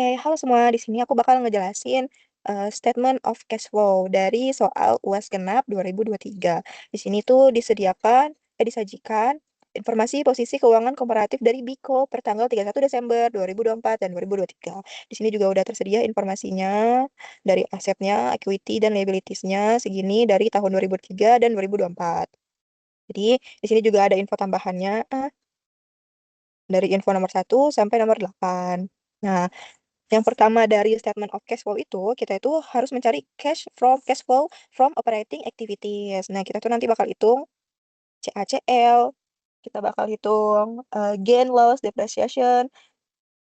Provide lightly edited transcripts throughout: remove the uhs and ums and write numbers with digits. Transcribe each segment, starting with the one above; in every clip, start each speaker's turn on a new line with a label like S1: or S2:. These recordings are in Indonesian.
S1: Oke, halo semua. Di sini aku bakal ngejelasin statement of cash flow dari soal UAS Genap 2023. Di sini tuh disajikan informasi posisi keuangan komparatif dari Biko per tanggal 31 Desember 2024 dan 2023. Di sini juga udah tersedia informasinya dari asetnya, equity, dan liabilities-nya segini dari tahun 2003 dan 2024. Jadi, di sini juga ada info tambahannya dari info nomor 1 sampai nomor 8. Nah, yang pertama dari statement of cash flow itu, kita itu harus mencari cash flow from operating activities. Nah, kita tuh nanti bakal hitung CACL, kita bakal hitung gain, loss, depreciation,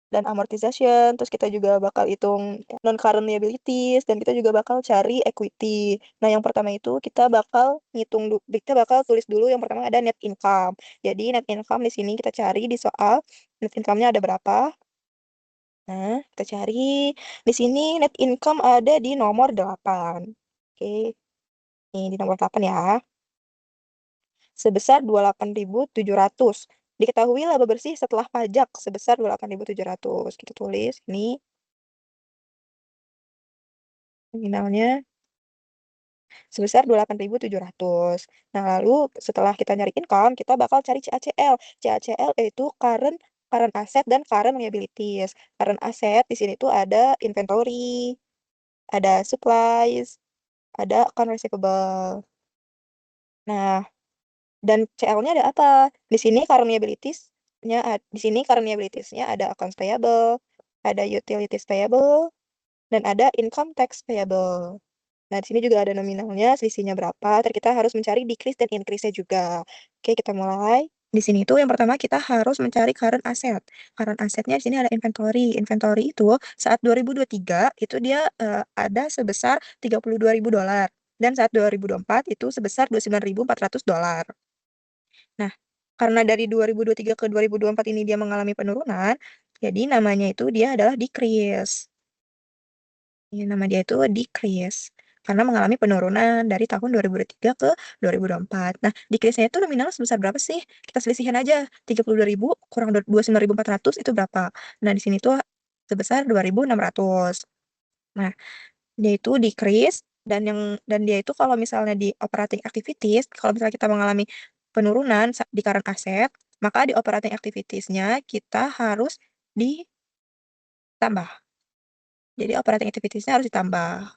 S1: dan amortization. Terus kita juga bakal hitung non-current liabilities, dan kita juga bakal cari equity. Nah, yang pertama itu kita bakal tulis dulu yang pertama ada net income. Jadi, net income di sini kita cari di soal net income-nya ada berapa. Nah, kita cari di sini net income ada di nomor 8. Oke, ini di nomor 8 ya. Sebesar 28.700. Diketahui laba bersih setelah pajak sebesar 28.700. Kita tulis ini nominalnya sebesar 28.700. Nah, lalu setelah kita nyari income, kita bakal cari CACL. CACL itu current asset dan current liabilities. Current asset di sini tuh ada inventory, ada supplies, ada account receivable. Nah, dan CL-nya ada apa? Di sini current liabilities-nya ada accounts payable, ada utilities payable, dan ada income tax payable. Nah, di sini juga ada nominalnya, selisihnya berapa. Terus kita harus mencari decrease dan increase-nya juga. Oke, kita mulai. Di sini tuh yang pertama kita harus mencari current asset. Current assetnya di sini ada inventory. Inventory itu saat 2023 itu dia ada sebesar $32.000. Dan saat 2024 itu sebesar $29.400. Nah, karena dari 2023 ke 2024 ini dia mengalami penurunan, jadi namanya itu dia adalah decrease. Ya, nama dia itu decrease. Karena mengalami penurunan dari tahun 2023 ke 2024. Nah, decrease-nya itu nominal sebesar berapa sih? Kita selisihin aja. 32.000 kurang 29.400 itu berapa? Nah, di sini tuh sebesar 2.600. Nah, dia itu decrease dan dia itu kalau misalnya di operating activities, kalau misalnya kita mengalami penurunan di current asset, maka di operating activities-nya kita harus ditambah. Jadi operating activities-nya harus ditambah.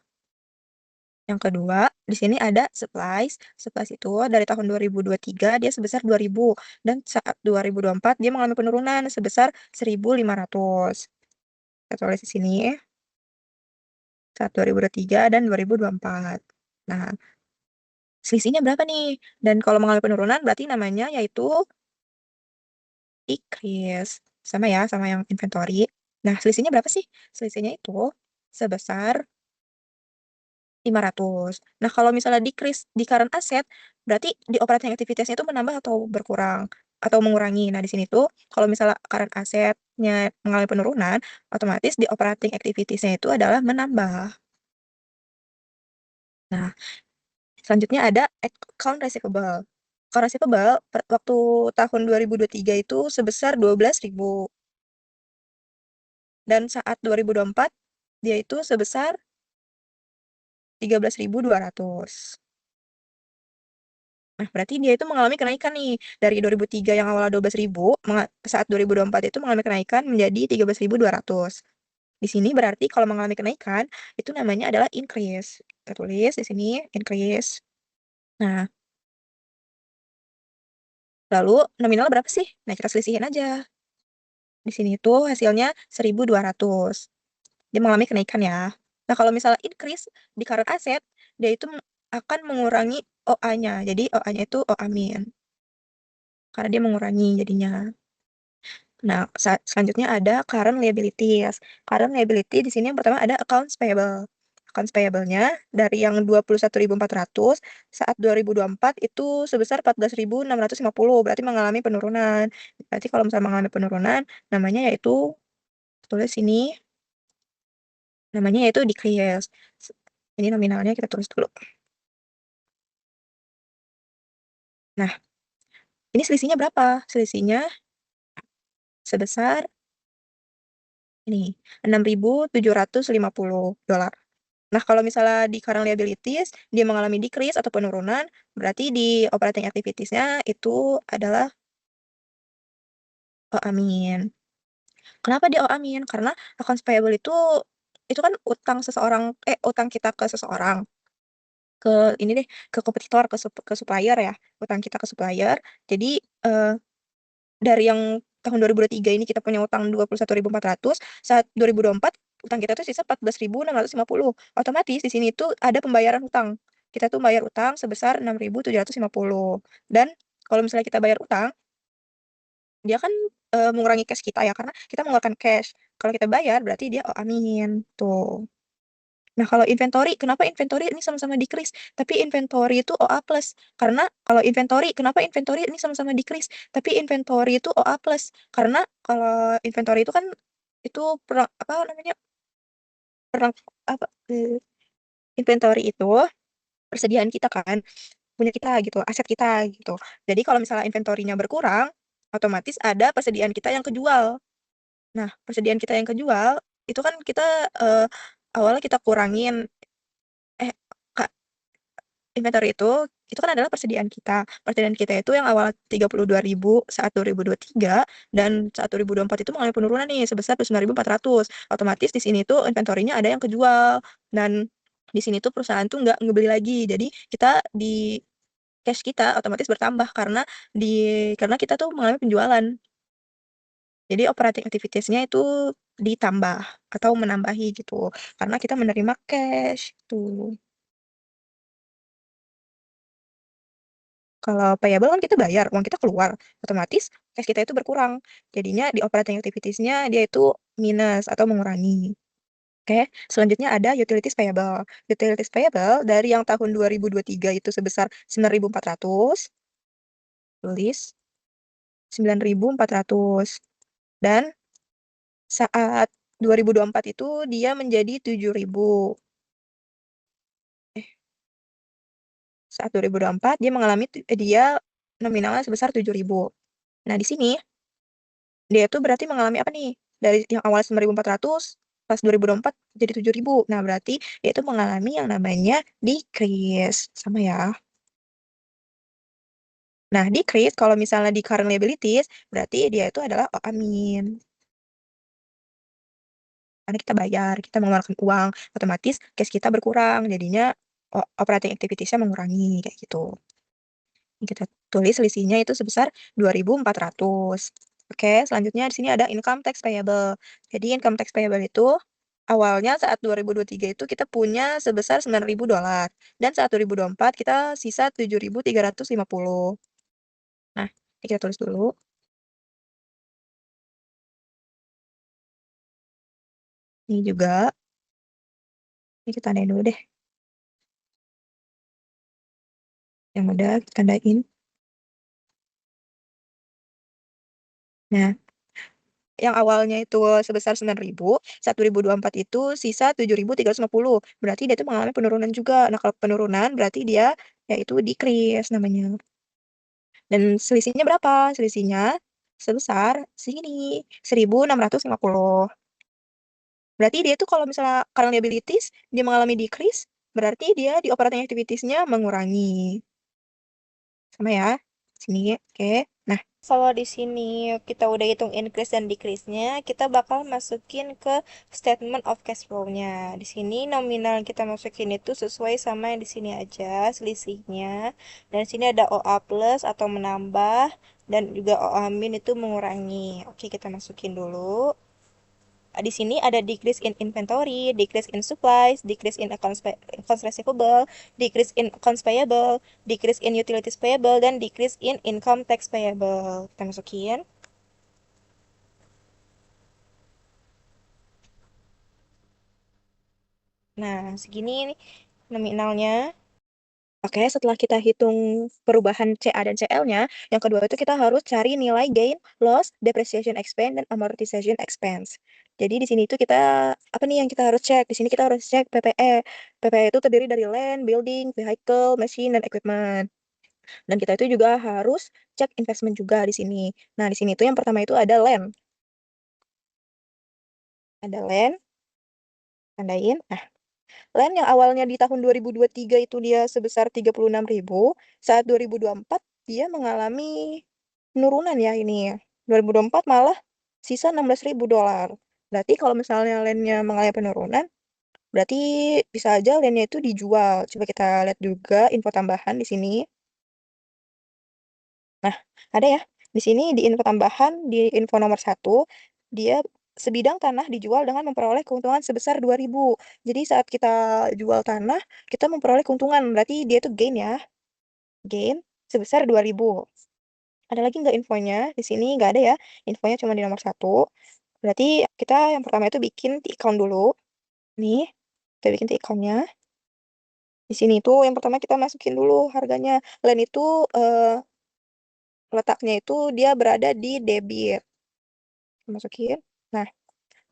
S1: Yang kedua, di sini ada supplies. Supplies itu dari tahun 2023 dia sebesar 2.000 dan saat 2024 dia mengalami penurunan sebesar 1.500. Kita tulis di sini saat 2023 dan 2024. Nah, selisihnya berapa nih? Dan kalau mengalami penurunan berarti namanya yaitu decrease. Sama ya, sama yang inventory. Nah, selisihnya berapa sih? Selisihnya itu sebesar 500. Nah, kalau misalnya decrease di current asset, berarti di operating activities-nya itu menambah atau berkurang atau mengurangi. Nah, di sini tuh kalau misalnya current asset-nya mengalami penurunan, otomatis di operating activities-nya itu adalah menambah. Nah, selanjutnya ada account receivable. Account receivable waktu tahun 2023 itu sebesar 12.000 dan saat 2024 dia itu sebesar 13.200. Nah, berarti dia itu mengalami kenaikan nih. Dari 2003 yang awalnya 12.000, saat 2024 itu mengalami kenaikan menjadi 13.200. Di sini berarti kalau mengalami kenaikan, itu namanya adalah increase. Kita tulis di sini, increase. Nah, lalu nominal berapa sih? Nah, kita selisihin aja. Di sini tuh hasilnya 1.200. Dia mengalami kenaikan ya. Nah, kalau misalnya increase di current asset, dia itu akan mengurangi OA-nya. Jadi, OA-nya itu OA min. Karena dia mengurangi jadinya. Nah, selanjutnya ada current liabilities. Current liability di sini yang pertama ada accounts payable. Accounts payable-nya dari yang 21.400 saat 2024 itu sebesar 14.650, berarti mengalami penurunan. Berarti kalau misalnya mengalami penurunan, namanya yaitu tulis ini namanya yaitu decrease. Ini nominalnya kita tulis dulu. Nah, ini selisihnya berapa? Selisihnya sebesar ini $6.750. Nah, kalau misalnya di current liabilities, dia mengalami decrease atau penurunan, berarti di operating activities-nya itu adalah amin. Kenapa dia amin? Karena accounts payable itu kan utang kita ke seseorang, ke ini deh, ke kompetitor, ke supplier ya, utang kita ke supplier. Jadi, dari yang tahun 2023 ini kita punya utang 21.400, saat 2024 utang kita tuh sisa 14.650. Otomatis di sini tuh ada pembayaran hutang. Kita tuh bayar utang sebesar 6.750. Dan kalau misalnya kita bayar utang, dia kan mengurangi cash kita ya karena kita mengeluarkan cash. Kalau kita bayar berarti dia oh amin. Tuh. Nah, kalau inventory, kenapa inventory ini sama-sama decrease, tapi inventory itu OA plus? Karena kalau inventory, kenapa inventory ini sama-sama decrease, tapi inventory itu OA plus? Karena kalau inventory itu kan itu apa namanya? Perang apa inventory itu persediaan kita kan, punya kita gitu, aset kita gitu. Jadi kalau misalnya inventory-nya berkurang, otomatis ada persediaan kita yang kejual. Nah, persediaan kita yang kejual itu kan kita awalnya kita kurangin eh inventory itu kan adalah persediaan kita. Persediaan kita itu yang awal 32.000 saat 2023 dan saat 2024 itu mengalami penurunan nih sebesar 9.400. Otomatis di sini tuh inventory-nya ada yang kejual dan di sini tuh perusahaan tuh nggak ngebeli lagi. Jadi kita di cash kita otomatis bertambah karena kita tuh mengalami penjualan. Jadi operating activities-nya itu ditambah atau menambahi gitu karena kita menerima cash tuh. Kalau payable kan kita bayar, uang kita keluar, otomatis cash kita itu berkurang. Jadinya di operating activities-nya dia itu minus atau mengurangi. Oke, selanjutnya ada utilities payable. Utilities payable dari yang tahun 2023 itu sebesar 9.400, tulis 9.400. Dan saat 2024 itu dia menjadi 7.000. Saat 2024 dia dia nominalnya sebesar 7.000. Nah, di sini dia itu berarti mengalami apa nih? Dari yang awal 9.400 pas 2024 jadi 7.000. Nah, berarti dia itu mengalami yang namanya decrease. Sama ya. Nah, decrease kalau misalnya di current liabilities, berarti dia itu adalah amin. Karena kita bayar, kita mengeluarkan uang, otomatis cash kita berkurang, jadinya operating activities-nya mengurangi, kayak gitu. Kita tulis selisihnya itu sebesar 2.400. Oke, selanjutnya di sini ada income tax payable. Jadi income tax payable itu awalnya saat 2023 itu kita punya sebesar $9.000 dan saat 2024 kita sisa 7.350. Nah, ini kita tulis dulu. Ini juga. Ini kita tandain dulu deh. Yang udah kita tandain. Nah, yang awalnya itu sebesar 9.000, saat 2024 itu sisa 7.350. Berarti dia itu mengalami penurunan juga. Nah, kalau penurunan berarti dia yaitu decrease namanya. Dan selisihnya berapa? Selisihnya sebesar segini, 1.650. Berarti dia itu kalau misalnya current liabilities, dia mengalami decrease, berarti dia di operating activities-nya mengurangi. Sama ya. Sini, oke. Nah, kalau di sini kita udah hitung increase dan decrease-nya, kita bakal masukin ke statement of cash flow-nya. Di sini nominal yang kita masukin itu sesuai sama yang di sini aja, selisihnya. Dan di sini ada OA plus atau menambah, dan juga OA min itu mengurangi. Oke, kita masukin dulu. Di sini ada decrease in inventory, decrease in supplies, decrease in accounts receivable, decrease in accounts payable, decrease in utilities payable, dan decrease in income tax payable. Kita masukin. Nah, segini nih nominalnya. Oke, setelah kita hitung perubahan CA dan CL-nya, yang kedua itu kita harus cari nilai gain, loss, depreciation expense, dan amortization expense. Jadi di sini itu kita, apa nih yang kita harus cek? Di sini kita harus cek PPE. PPE itu terdiri dari land, building, vehicle, machine, dan equipment. Dan kita itu juga harus cek investment juga di sini. Nah, di sini itu yang pertama itu ada land. ada land, tandain. Nah, land yang awalnya di tahun 2023 itu dia sebesar 36.000, saat 2024 dia mengalami penurunan ya ini. 2024 malah sisa $16.000. Berarti kalau misalnya landnya mengalami penurunan, berarti bisa aja landnya itu dijual. Coba kita lihat juga info tambahan di sini. Nah, ada ya. Di sini di info tambahan, di info nomor 1, dia sebidang tanah dijual dengan memperoleh keuntungan sebesar 2.000. Jadi saat kita jual tanah, kita memperoleh keuntungan. Berarti dia itu gain ya. Gain sebesar 2.000. Ada lagi nggak infonya? Di sini nggak ada ya. Infonya cuma di nomor 1. Berarti kita yang pertama itu bikin account dulu. Nih, kita bikin accountnya. Di sini tuh yang pertama kita masukin dulu harganya. Land itu letaknya itu dia berada di debit. Masukin. Nah,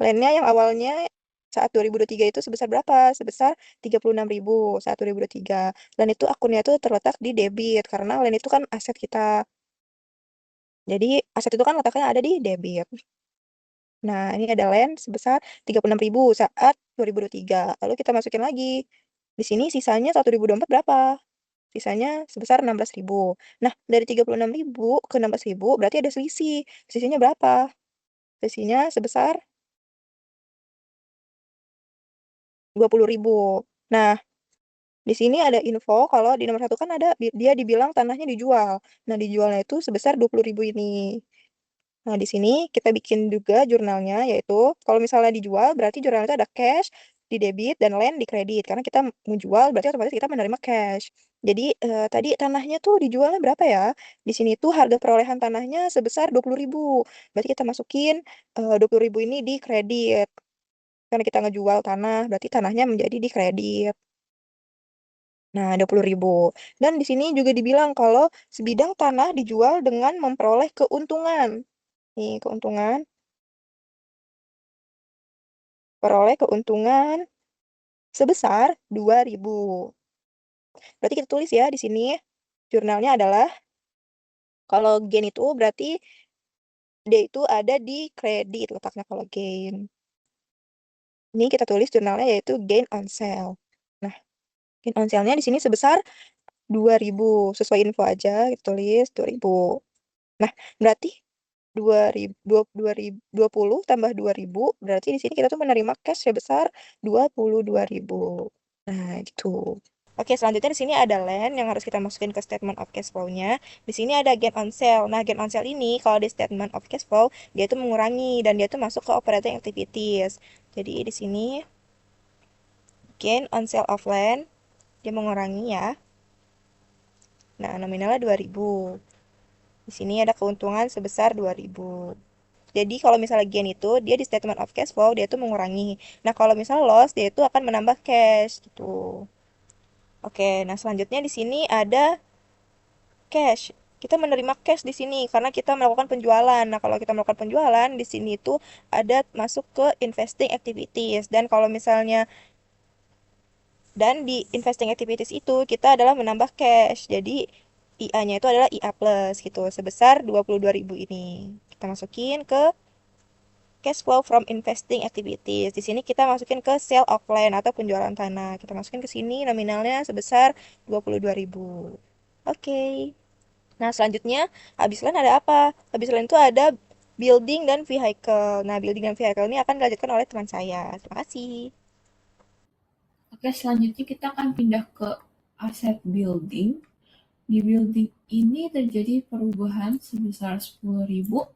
S1: landnya yang awalnya saat 2023 itu sebesar berapa? Sebesar 36.000 saat 2023. Land itu akunnya itu terletak di debit karena land itu kan aset kita. Jadi aset itu kan letaknya ada di debit. Nah, ini ada land sebesar 36.000 saat 2023. Lalu kita masukin lagi. Di sini sisanya saat 2024 berapa? Sisanya sebesar 16.000. Nah, dari 36.000 ke 16.000 berarti ada selisih. Selisihnya berapa? Selisihnya sebesar 20.000. Nah, di sini ada info kalau di nomor 1 kan ada dia dibilang tanahnya dijual. Nah, dijualnya itu sebesar 20.000 ini. Nah, di sini kita bikin juga jurnalnya, yaitu kalau misalnya dijual, berarti jurnal itu ada cash, di debit, dan land di kredit. Karena kita menjual, berarti otomatis kita menerima cash. Jadi, tadi tanahnya tuh dijualnya berapa ya? Di sini tuh harga perolehan tanahnya sebesar 20.000. Berarti kita masukin 20.000 ini di kredit. Karena kita ngejual tanah, berarti tanahnya menjadi di kredit. Nah, 20.000. Dan di sini juga dibilang kalau sebidang tanah dijual dengan memperoleh keuntungan. Nih, keuntungan. Peroleh keuntungan sebesar 2.000. Berarti kita tulis ya di sini. Jurnalnya adalah kalau gain itu berarti dia itu ada di kredit letaknya kalau gain. Ini kita tulis jurnalnya yaitu gain on sale. Nah, gain on sale-nya di sini sebesar 2.000. Sesuai info aja kita tulis 2.000. Nah, berarti 2020 tambah 2.000 berarti di sini kita tuh menerima cash sebesar 22.000. Nah, gitu. Oke, selanjutnya di sini ada land yang harus kita masukin ke statement of cash flow-nya. Di sini ada gain on sale. Nah, gain on sale ini kalau di statement of cash flow dia itu mengurangi dan dia itu masuk ke operating activities. Jadi di sini gain on sale of land dia mengurangi ya. Nah, nominalnya 2.000. Di sini ada keuntungan sebesar 2.000. Jadi kalau misalnya gain itu dia di statement of cash flow dia itu mengurangi. Nah, kalau misalnya loss dia itu akan menambah cash gitu. Oke, nah selanjutnya di sini ada cash. Kita menerima cash di sini karena kita melakukan penjualan. Nah, kalau kita melakukan penjualan di sini itu ada masuk ke investing activities dan kalau misalnya dan di investing activities itu kita adalah menambah cash. Jadi IA-nya itu adalah IA plus gitu sebesar 22.000 ini. Kita masukin ke cash flow from investing activities. Di sini kita masukin ke sale of land atau penjualan tanah. Kita masukin ke sini nominalnya sebesar 22.000. Oke. Nah, selanjutnya habis land ada apa? Habis land itu ada building dan vehicle. Nah, building dan vehicle ini akan dilanjutkan oleh teman saya. Terima kasih.
S2: Oke, selanjutnya kita akan pindah ke aset building. Di building ini terjadi perubahan sebesar 10.000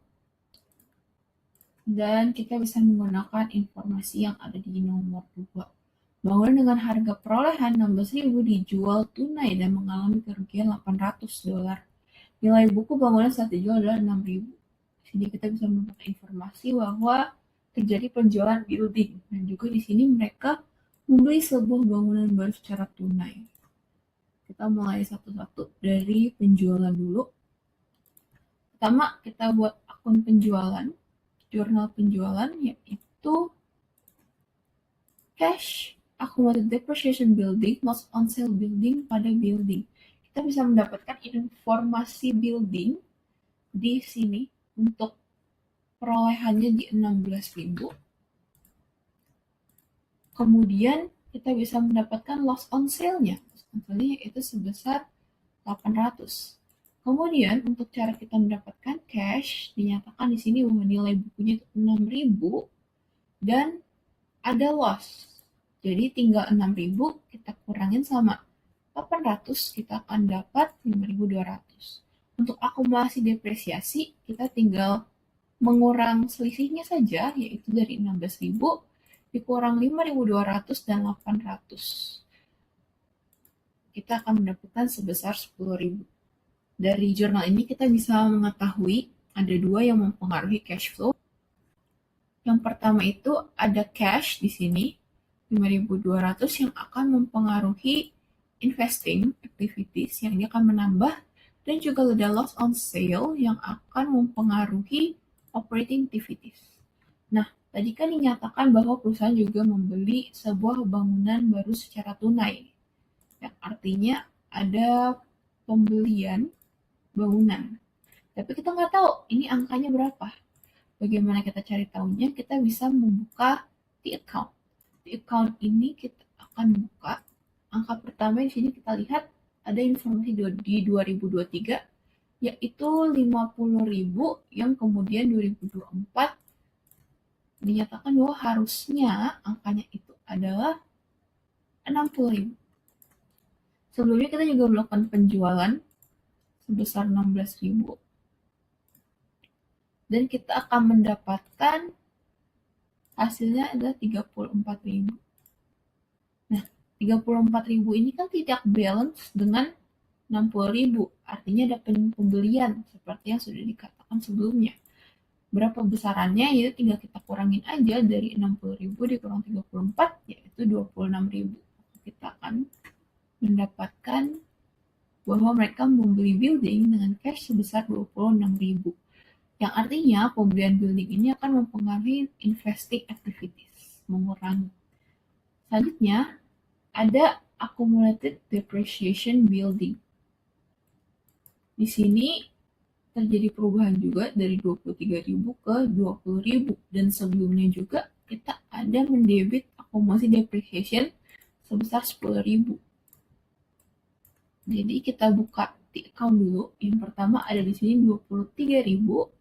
S2: dan kita bisa menggunakan informasi yang ada di nomor 2. Bangunan dengan harga perolehan 16.000 dijual tunai dan mengalami kerugian $800. Nilai buku bangunan saat dijual adalah 6.000. Jadi kita bisa mendapatkan informasi bahwa terjadi penjualan building dan juga di sini mereka membeli sebuah bangunan baru secara tunai. Kita mulai satu-satu dari penjualan dulu. Pertama, kita buat akun penjualan, jurnal penjualan, yaitu cash accumulated depreciation building, loss on sale building pada building. Kita bisa mendapatkan informasi building di sini untuk perolehannya di 16.000. Kemudian kita bisa mendapatkan loss on sale-nya. Loss on sale-nya itu sebesar 800. Kemudian untuk cara kita mendapatkan cash, dinyatakan di sini bahwa nilai bukunya itu 6.000 dan ada loss. Jadi tinggal 6.000 kita kurangin sama 800, kita akan dapat 5.200. Untuk akumulasi depresiasi, kita tinggal mengurang selisihnya saja, yaitu dari 16.000 dikurang 5.200 dan 800. Kita akan mendapatkan sebesar 10.000. Dari jurnal ini kita bisa mengetahui ada dua yang mempengaruhi cash flow. Yang pertama itu ada cash di sini, 5.200 yang akan mempengaruhi investing activities yang ini akan menambah, dan juga ada loss on sale yang akan mempengaruhi operating activities. Nah, tadi kan dinyatakan bahwa perusahaan juga membeli sebuah bangunan baru secara tunai, yang artinya ada pembelian bangunan. Tapi kita nggak tahu ini angkanya berapa. Bagaimana kita cari tahunya? Kita bisa membuka the account. Di account ini kita akan buka. Angka pertama di sini kita lihat ada informasi di 2023 yaitu 50.000 yang kemudian 2024 dinyatakan bahwa harusnya angkanya itu adalah 60.000. Sebelumnya kita juga melakukan penjualan sebesar 16.000 dan kita akan mendapatkan hasilnya adalah 34.000. Nah, 34.000 ini kan tidak balance dengan 60.000, artinya ada pembelian seperti yang sudah dikatakan sebelumnya. Berapa besarannya, yaitu tinggal kita kurangin aja dari 60.000 dikurang 34, yaitu 26.000. Kita akan mendapatkan bahwa mereka membeli building dengan cash sebesar 26.000. Yang artinya pembelian building ini akan mempengaruhi investing activities, mengurangi. Selanjutnya, ada accumulated depreciation building. Di sini terjadi perubahan juga dari 23.000 ke 20.000, dan sebelumnya juga kita ada mendebit akumulasi depreciation sebesar 10.000. Jadi kita buka di account dulu. Yang pertama ada di sini 23.000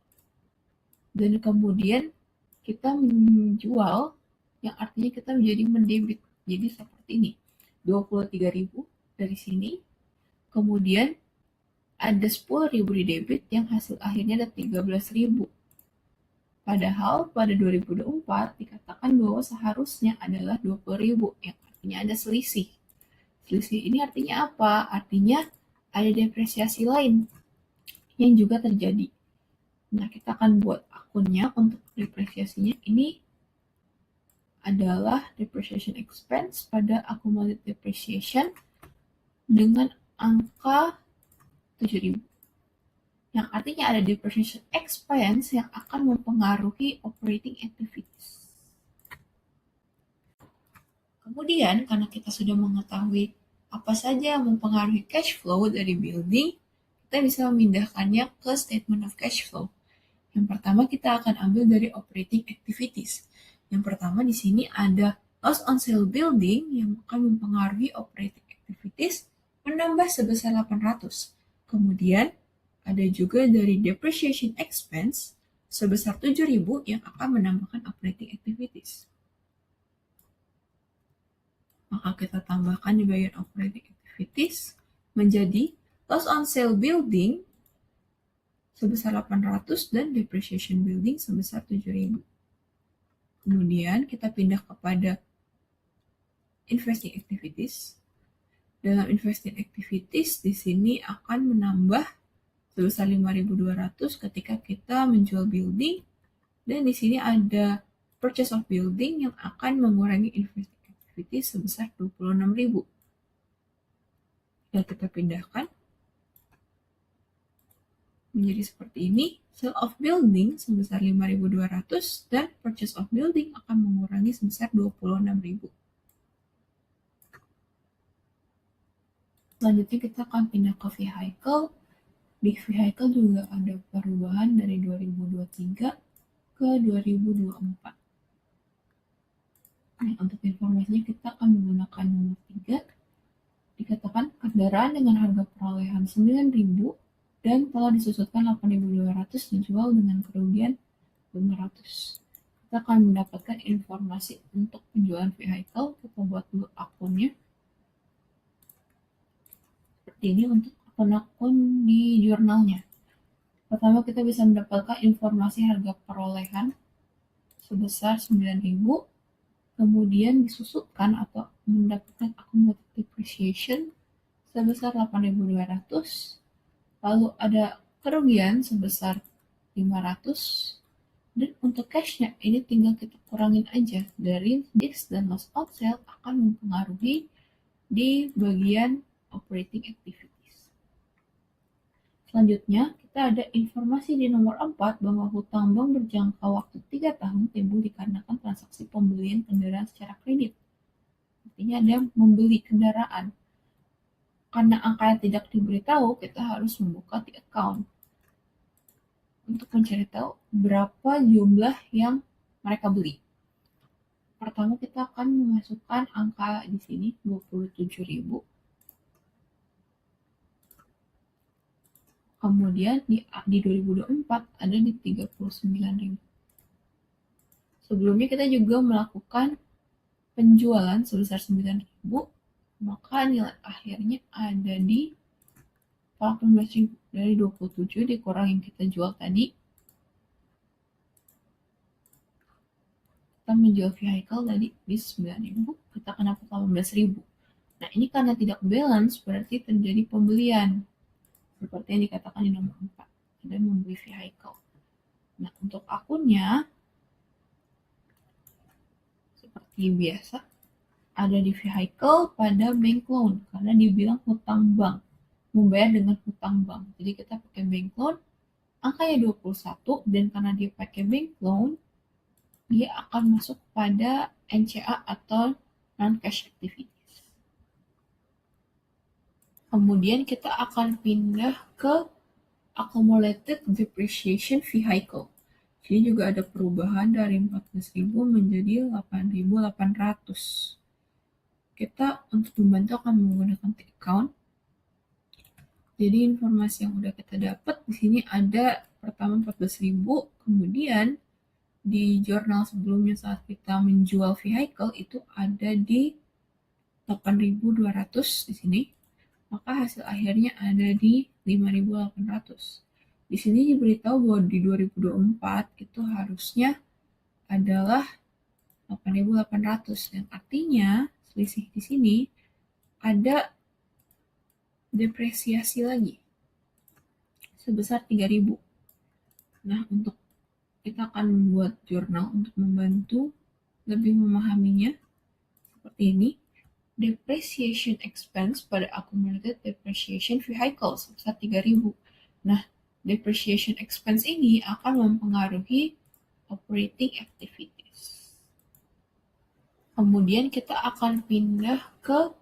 S2: dan kemudian kita menjual, yang artinya kita menjadi mendebit. Jadi seperti ini. 23.000 dari sini. Kemudian ada 10.000 di debit yang hasil akhirnya ada 13.000. Padahal pada 2024 dikatakan bahwa seharusnya adalah 20.000, yang artinya ada selisih. Selisih ini artinya apa? Artinya ada depresiasi lain yang juga terjadi. Nah, kita akan buat akunnya untuk depresiasinya. Ini adalah depreciation expense pada accumulated depreciation dengan angka 7.000. Yang artinya ada depreciation expense yang akan mempengaruhi operating activities. Kemudian, karena kita sudah mengetahui apa saja yang mempengaruhi cash flow dari building, kita bisa memindahkannya ke statement of cash flow. Yang pertama kita akan ambil dari operating activities. Yang pertama di sini ada loss on sale building yang akan mempengaruhi operating activities menambah sebesar 800. Kemudian ada juga dari depreciation expense sebesar 7.000 yang akan menambahkan operating activities. Maka kita tambahkan di bagian operating activities menjadi loss on sale building sebesar 800 dan depreciation building sebesar 7.000. Kemudian kita pindah kepada investing activities. Dalam investing activities di sini akan menambah sebesar 5.200 ketika kita menjual building, dan di sini ada purchase of building yang akan mengurangi investing activities sebesar 26.000. Dan kita pindahkan menjadi seperti ini. Sale of building sebesar 5.200 dan purchase of building akan mengurangi sebesar 26.000. Selanjutnya kita akan pindah ke vehicle. Di vehicle juga ada perubahan dari 2023 ke 2024. Nah, untuk informasinya kita akan menggunakan nomor 3. Dikatakan kendaraan dengan harga perolehan 9.000 dan telah disusutkan 8.200 dijual dengan kerugian 500. Kita akan mendapatkan informasi untuk penjualan vehicle. Kita buat dulu akunnya. Seperti ini untuk akun-akun di jurnalnya. Pertama kita bisa mendapatkan informasi harga perolehan sebesar 9.000, kemudian disusutkan atau mendapatkan accumulated depreciation sebesar 8.200, lalu ada kerugian sebesar 500, dan untuk cashnya ini tinggal kita kurangin aja dari this dan loss on sale akan mempengaruhi di bagian operating activities. Selanjutnya, kita ada informasi di nomor 4 bahwa hutang bank berjangka waktu 3 tahun timbul dikarenakan transaksi pembelian kendaraan secara kredit. Artinya ada membeli kendaraan. Karena angka yang tidak diberitahu, kita harus membuka di account untuk mencari tahu berapa jumlah yang mereka beli. Pertama kita akan memasukkan angka di sini 27.000. Kemudian di 2024 ada di 39.000. Sebelumnya kita juga melakukan penjualan sebesar 9.000, maka nilai akhirnya ada di 18.000. Dari 27 dikurang yang kita jual tadi, kita menjual vehicle tadi di 9.000, kita akan dapat 18.000. Nah, ini karena tidak balance berarti terjadi pembelian. Seperti yang dikatakan di nomor 4, ada membeli vehicle. Nah, untuk akunnya seperti biasa ada di vehicle pada bank loan karena dibilang hutang bank, membayar dengan hutang bank. Jadi kita pakai bank loan, angkanya 21, dan karena dia pakai bank loan, dia akan masuk pada NCA atau non-cash activities. Kemudian kita akan pindah ke accumulated depreciation vehicle. Sini juga ada perubahan dari 14.000 menjadi 8.800. Kita untuk membantu akan menggunakan account. Jadi informasi yang udah kita dapat di sini ada pertama 14.000, kemudian di jurnal sebelumnya saat kita menjual vehicle itu ada di 8.200 di sini. Maka hasil akhirnya ada di 5.800. Di sini diberitahu bahwa di 2024 itu harusnya adalah 8.800, dan artinya selisih di sini ada depresiasi lagi sebesar 3.000. Nah, untuk kita akan membuat jurnal untuk membantu lebih memahaminya seperti ini. Depreciation expense pada accumulated depreciation vehicle sebesar 3.000. Nah, depreciation expense ini akan mempengaruhi operating activities. Kemudian kita akan pindah ke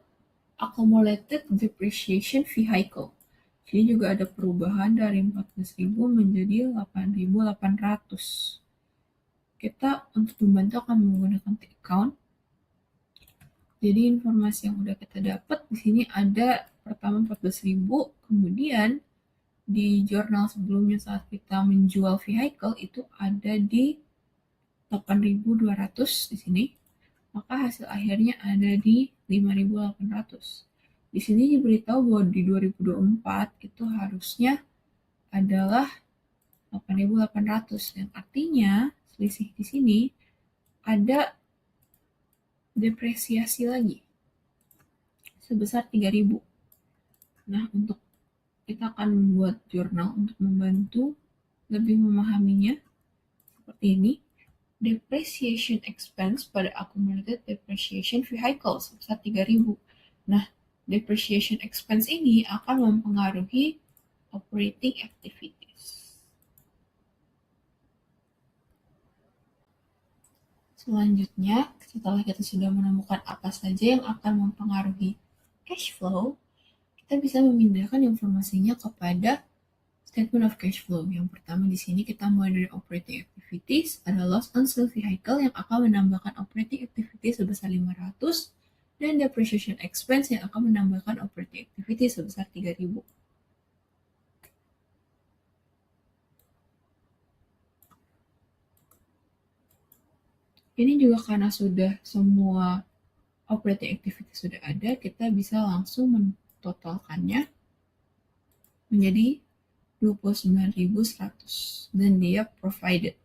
S2: accumulated depreciation vehicle. Sini juga ada perubahan dari 14.000 menjadi 8.800. Kita untuk membantu akan menggunakan account. Jadi informasi yang udah kita dapat di sini ada pertama 14.000, kemudian di jurnal sebelumnya saat kita menjual vehicle itu ada di 8.200 di sini. Maka hasil akhirnya ada di 5.800. Di sini diberitahu bahwa di 2024 itu harusnya adalah 8.800, dan artinya selisih di sini ada depresiasi lagi sebesar 3.000. Nah, untuk kita akan membuat jurnal untuk membantu lebih memahaminya seperti ini. Depreciation expense pada accumulated depreciation vehicle sebesar 3.000. Nah, depreciation expense ini akan mempengaruhi operating activities. Selanjutnya, setelah kita sudah menemukan apa saja yang akan mempengaruhi cash flow, kita bisa memindahkan informasinya kepada statement of cash flow. Yang pertama di sini kita mulai dari operating activities, ada loss on sale vehicle yang akan menambahkan operating activity sebesar 500 dan depreciation expense yang akan menambahkan operating activity sebesar 3.000. Ini juga karena sudah semua operating activity sudah ada, kita bisa langsung mentotalkannya menjadi 29.100 dan dia provided.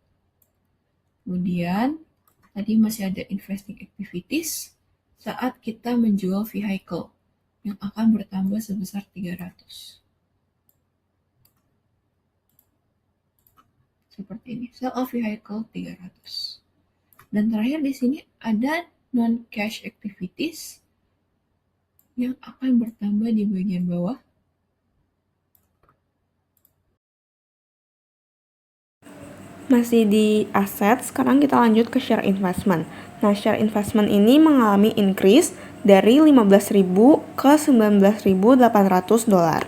S2: Kemudian tadi masih ada investing activities saat kita menjual vehicle yang akan bertambah sebesar 300. Seperti ini, sale of vehicle 300. Dan terakhir di sini ada non-cash activities yang akan bertambah di bagian bawah.
S3: Masih di aset, sekarang kita lanjut ke share investment. Nah, share investment ini mengalami increase dari 15.000 ke 19.800 dolar.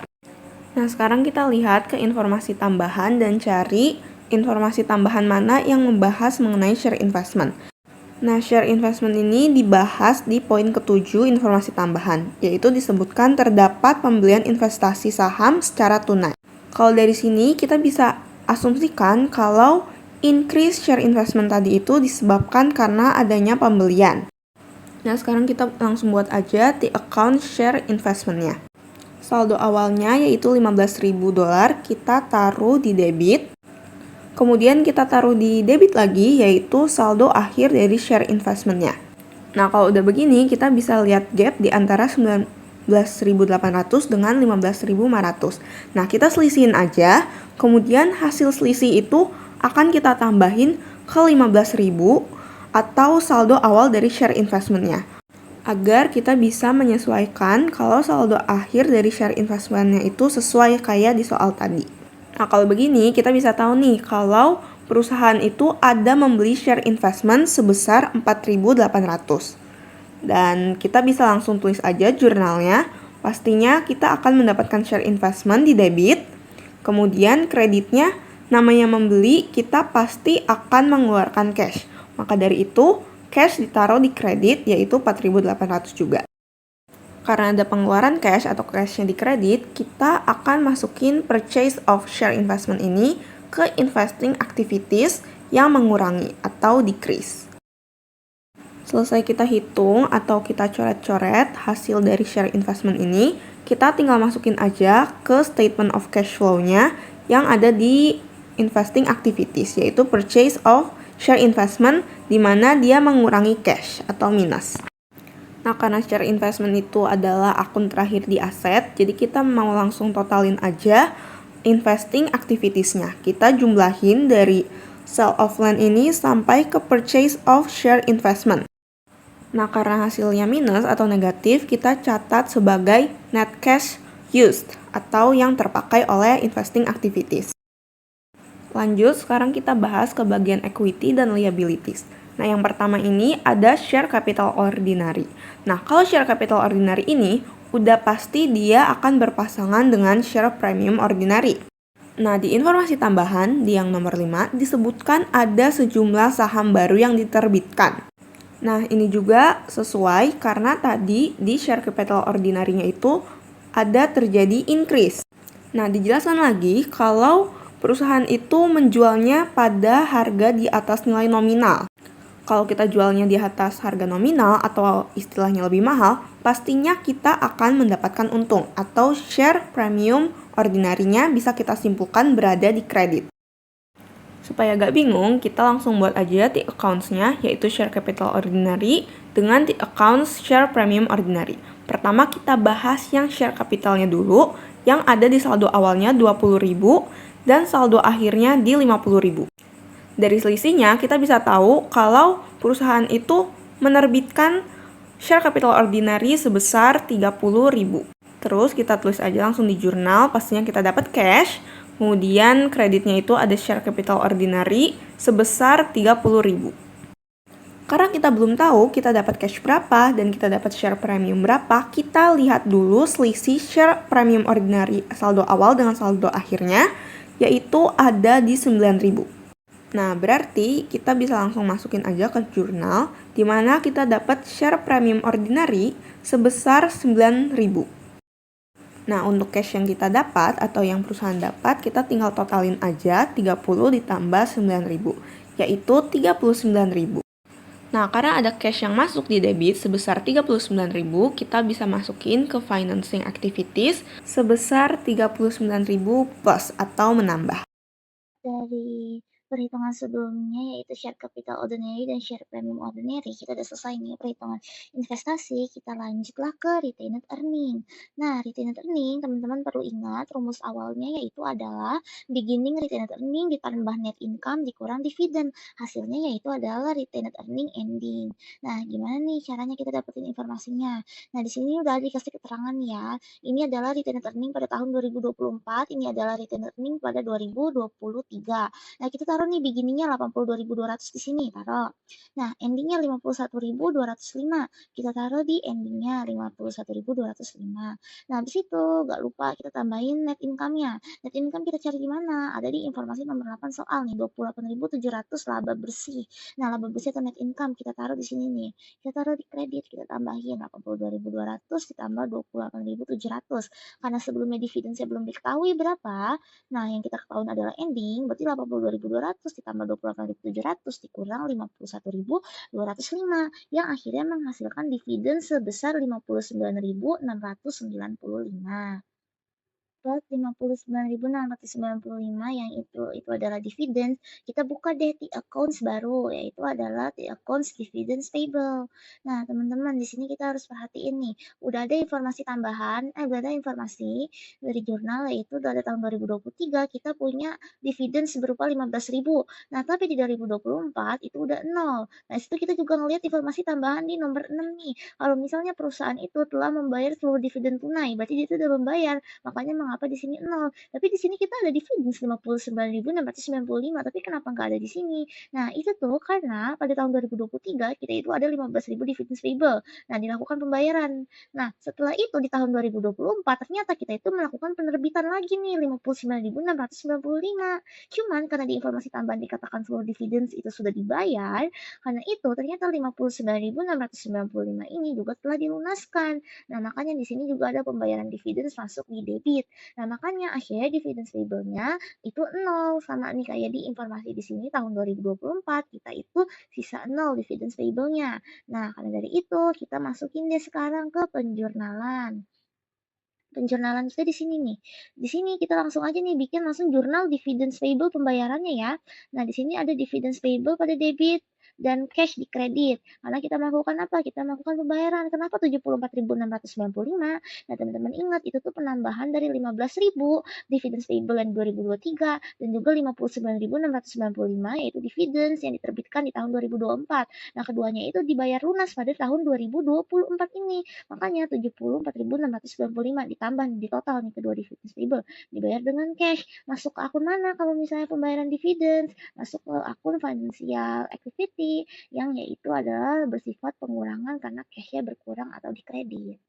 S3: Nah, sekarang kita lihat ke informasi tambahan dan cari informasi tambahan mana yang membahas mengenai share investment. Nah, share investment ini dibahas di poin ke-7 informasi tambahan, yaitu disebutkan terdapat pembelian investasi saham secara tunai. Kalau dari sini kita bisa asumsikan kalau increase share investment tadi itu disebabkan karena adanya pembelian. Nah, sekarang kita langsung buat aja the account share investment-nya. Saldo awalnya yaitu 15.000 dolar kita taruh di debit. Kemudian kita taruh di debit lagi, yaitu saldo akhir dari share investment-nya. Nah, kalau udah begini, kita bisa lihat gap di antara 19.800 dengan 15.500. Nah, kita selisihin aja, kemudian hasil selisih itu akan kita tambahin ke 15.000 atau saldo awal dari share investment-nya. Agar kita bisa menyesuaikan kalau saldo akhir dari share investment-nya itu sesuai kayak di soal tadi. Nah, kalau begini kita bisa tahu nih kalau perusahaan itu ada membeli share investment sebesar 4.800. Dan kita bisa langsung tulis aja jurnalnya. Pastinya kita akan mendapatkan share investment di debit. Kemudian kreditnya namanya membeli, kita pasti akan mengeluarkan cash. Maka dari itu cash ditaruh di kredit yaitu 4.800 juga. Karena ada pengeluaran cash atau cashnya di kredit, kita akan masukin purchase of share investment ini ke investing activities yang mengurangi atau decrease. Selesai kita hitung atau kita coret-coret hasil dari share investment ini, kita tinggal masukin aja ke statement of cash flow-nya yang ada di investing activities, yaitu purchase of share investment, di mana dia mengurangi cash atau minus. Nah, karena share investment itu adalah akun terakhir di aset, jadi kita mau langsung totalin aja investing activities-nya. Kita jumlahin dari sale of land ini sampai ke purchase of share investment. Nah, karena hasilnya minus atau negatif, kita catat sebagai net cash used atau yang terpakai oleh investing activities. Lanjut, sekarang kita bahas ke bagian equity dan liabilities. Nah, yang pertama ini ada share capital ordinary. Nah, kalau share capital ordinary ini udah pasti dia akan berpasangan dengan share premium ordinary. Nah, di informasi tambahan di yang nomor 5 disebutkan ada sejumlah saham baru yang diterbitkan. Nah, ini juga sesuai karena tadi di share capital ordinary-nya itu ada terjadi increase. Nah, dijelaskan lagi kalau perusahaan itu menjualnya pada harga di atas nilai nominal. Kalau kita jualnya di atas harga nominal atau istilahnya lebih mahal, pastinya kita akan mendapatkan untung atau share premium ordinary-nya bisa kita simpulkan berada di kredit. Supaya gak bingung, kita langsung buat aja the accounts-nya, yaitu share capital ordinary dengan the accounts share premium ordinary. Pertama kita bahas yang share capitalnya dulu, yang ada di saldo awalnya 20.000 dan saldo akhirnya di 50.000. Dari selisihnya, kita bisa tahu kalau perusahaan itu menerbitkan share capital ordinary sebesar 30.000. Terus kita tulis aja langsung di jurnal, pastinya kita dapat cash. Kemudian kreditnya itu ada share capital ordinary sebesar 30.000. Karena kita belum tahu kita dapat cash berapa dan kita dapat share premium berapa, kita lihat dulu selisih share premium ordinary saldo awal dengan saldo akhirnya. yaitu ada di 9.000. Nah, berarti kita bisa langsung masukin aja ke jurnal, di mana kita dapat share premium ordinary sebesar 9.000. Nah, untuk cash yang kita dapat atau yang perusahaan dapat, kita tinggal totalin aja 30 ditambah 9.000, yaitu 39.000. Nah, karena ada cash yang masuk di debit sebesar 39.000, kita bisa masukin ke financing activities sebesar 39.000 plus atau menambah.
S4: Dari perhitungan sebelumnya yaitu share capital ordinary dan share premium ordinary, kita udah selesai nih perhitungan investasi, kita lanjutlah ke retained earning. Nah, retained earning teman-teman perlu ingat rumus awalnya yaitu adalah beginning retained earning ditambah net income dikurang dividen. Hasilnya yaitu adalah retained earning ending. Nah, gimana nih caranya kita dapetin informasinya? Nah, di sini udah dikasih keterangan ya. Ini adalah retained earning pada tahun 2024, ini adalah retained earning pada 2023. Nah, kita taruh nih beginningnya 82.200 di sini, taruh. Nah, endingnya 51.205. Kita taruh di endingnya 51.205. Nah, habis itu gak lupa kita tambahin net income-nya. Net income kita cari di mana? Ada di informasi nomor 8 soal nih, 28.700 laba bersih. Nah, laba bersih atau net income kita taruh di sini nih. Kita taruh di kredit, kita tambahin 82.200 ditambah 28.700. Karena sebelumnya dividen saya belum diketahui berapa, nah yang kita ketahui adalah ending, berarti 82.200 ditambah 28.700 dikurang 51.205 yang akhirnya menghasilkan dividen sebesar 59.695. Plus 59.695 yang itu adalah dividen, kita buka deh di accounts baru, yaitu adalah di accounts dividend stable. Nah, teman-teman di sini kita harus perhatiin nih, udah ada informasi tambahan, udah ada informasi dari jurnal, yaitu ada tahun 2023 kita punya dividen berupa 15.000. Nah, tapi di 2024 itu udah 0. Nah, situ kita juga ngelihat informasi tambahan di nomor 6 nih. Kalau misalnya perusahaan itu telah membayar seluruh dividen tunai, berarti dia itu udah membayar. Makanya mengapa di sini 0. Tapi di sini kita ada dividen 59.695, tapi kenapa nggak ada di sini? Nah, itu tuh karena pada tahun 2023 kita itu ada 15.000 dividen stable. Nah, dilakukan pembayaran. Nah, setelah itu di tahun 2024 ternyata kita itu melakukan penerbitan lagi nih 59.695. Cuman karena di informasi tambahan dikatakan seluruh dividen itu sudah dibayar, karena itu ternyata 59.695 ini juga telah dilunaskan. Nah, makanya di sini juga ada pembayaran dividen masuk di debit. Nah, makanya akhirnya dividen stable-nya itu 0. Sama nih kayak di informasi di sini tahun 2024 kita itu sisa 0 dividen stable-nya. Nah, karena dari itu kita masukin deh sekarang ke penjurnalan. Penjurnalan kita di sini nih. Di sini kita langsung aja nih bikin langsung jurnal dividen stable pembayarannya ya. Nah, di sini ada dividen stable pada debit dan cash di kredit. Karena kita melakukan apa? Kita melakukan pembayaran. Kenapa 74.695? Nah, teman-teman ingat itu tuh penambahan dari 15.000 dividen stable yang 2023 dan juga 59.695 yaitu dividen yang diterbitkan di tahun 2024. Nah, keduanya itu dibayar lunas pada tahun 2024 ini. Makanya 74.695 ditambah di total nih kedua dividen stable dibayar dengan cash. Masuk ke akun mana kalau misalnya pembayaran dividen? Masuk ke akun financial activity yang yaitu adalah bersifat pengurangan karena cashnya berkurang atau di kredit.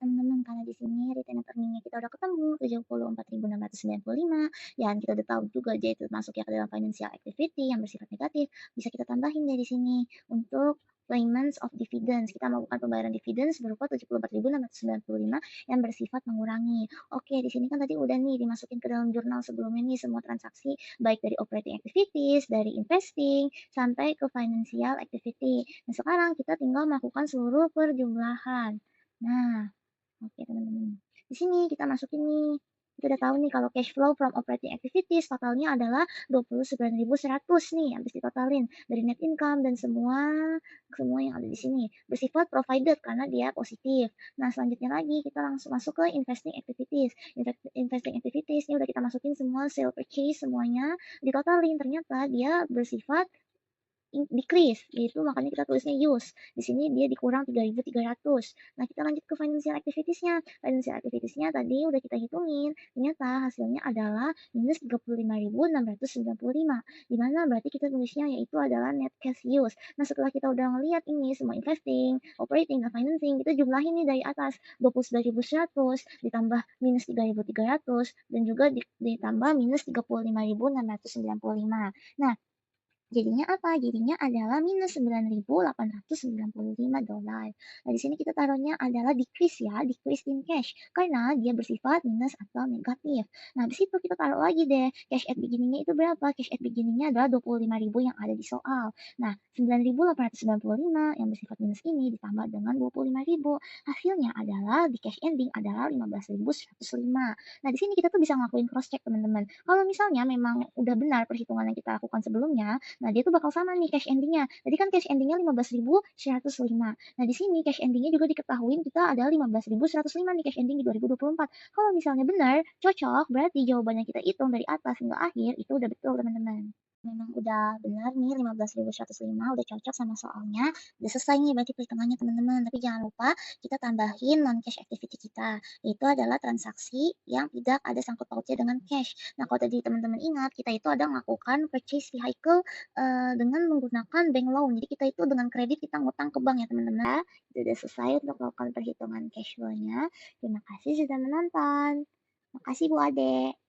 S4: Teman-teman, karena di sini retained earning-nya kita udah ketemu 74.695, yang kita udah tahu juga dia itu masuk ya ke dalam financial activity yang bersifat negatif, bisa kita tambahin deh di sini untuk payments of dividends. Kita melakukan pembayaran dividends berupa 74.695 yang bersifat mengurangi. Oke, di sini kan tadi udah nih dimasukin ke dalam jurnal sebelumnya nih semua transaksi baik dari operating activities, dari investing sampai ke financial activity. Nah, sekarang kita tinggal melakukan seluruh perjumlahan. Nah, oke teman-teman. Di sini kita masukin nih. Kita udah tahu nih kalau cash flow from operating activities totalnya adalah 29.100 nih habis ditotalin dari net income dan semua yang ada di sini. Bersifat provided karena dia positif. Nah, selanjutnya lagi kita langsung masuk ke investing activities. Investing activities ini udah kita masukin semua sale purchase semuanya ditotalin ternyata dia bersifat decrease, yaitu makanya kita tulisnya use. Di sini dia dikurang 3.300. Nah, kita lanjut ke financial activities-nya. Financial activities-nya tadi udah kita hitungin. Ternyata hasilnya adalah minus 35.695. Di mana berarti kita tulisnya yaitu adalah net cash use. Nah, setelah kita udah ngelihat ini semua investing, operating, dan financing, kita jumlahin nih dari atas 29.100 ditambah minus 3.300 dan juga ditambah minus 35.695. Nah, jadinya apa? Jadinya adalah minus 9.895 dolar. Nah, di sini kita taruhnya adalah decrease ya, decrease in cash. Karena dia bersifat minus atau negatif. Nah, di situ kita taruh lagi deh, cash at beginning-nya itu berapa? Cash at beginning-nya adalah 25.000 yang ada di soal. Nah, 9.895 yang bersifat minus ini ditambah dengan 25.000. Hasilnya adalah di cash ending adalah 15.105. Nah, di sini kita tuh bisa ngelakuin cross check, teman-teman. Kalau misalnya memang udah benar perhitungan yang kita lakukan sebelumnya, nah dia tuh bakal sama nih cash endingnya. Jadi kan cash endingnya 15.105. Nah, di sini cash endingnya juga diketahui kita ada 15.105 nih cash ending di 2024. Kalau misalnya benar, cocok, berarti jawabannya kita hitung dari atas hingga akhir itu udah betul, teman-teman. Memang udah benar nih 15.105 udah cocok sama soalnya. Udah selesai nih berarti perhitungannya, teman-teman. Tapi jangan lupa kita tambahin non-cash activity kita. Itu adalah transaksi yang tidak ada sangkut pautnya dengan cash. Nah, kalau tadi teman-teman ingat, kita itu ada melakukan purchase vehicle dengan menggunakan bank loan. Jadi kita itu dengan kredit kita ngutang ke bank ya, teman-teman. Itu udah selesai untuk melakukan perhitungan cash flow-nya. Terima kasih sudah menonton. Makasih Bu Ade.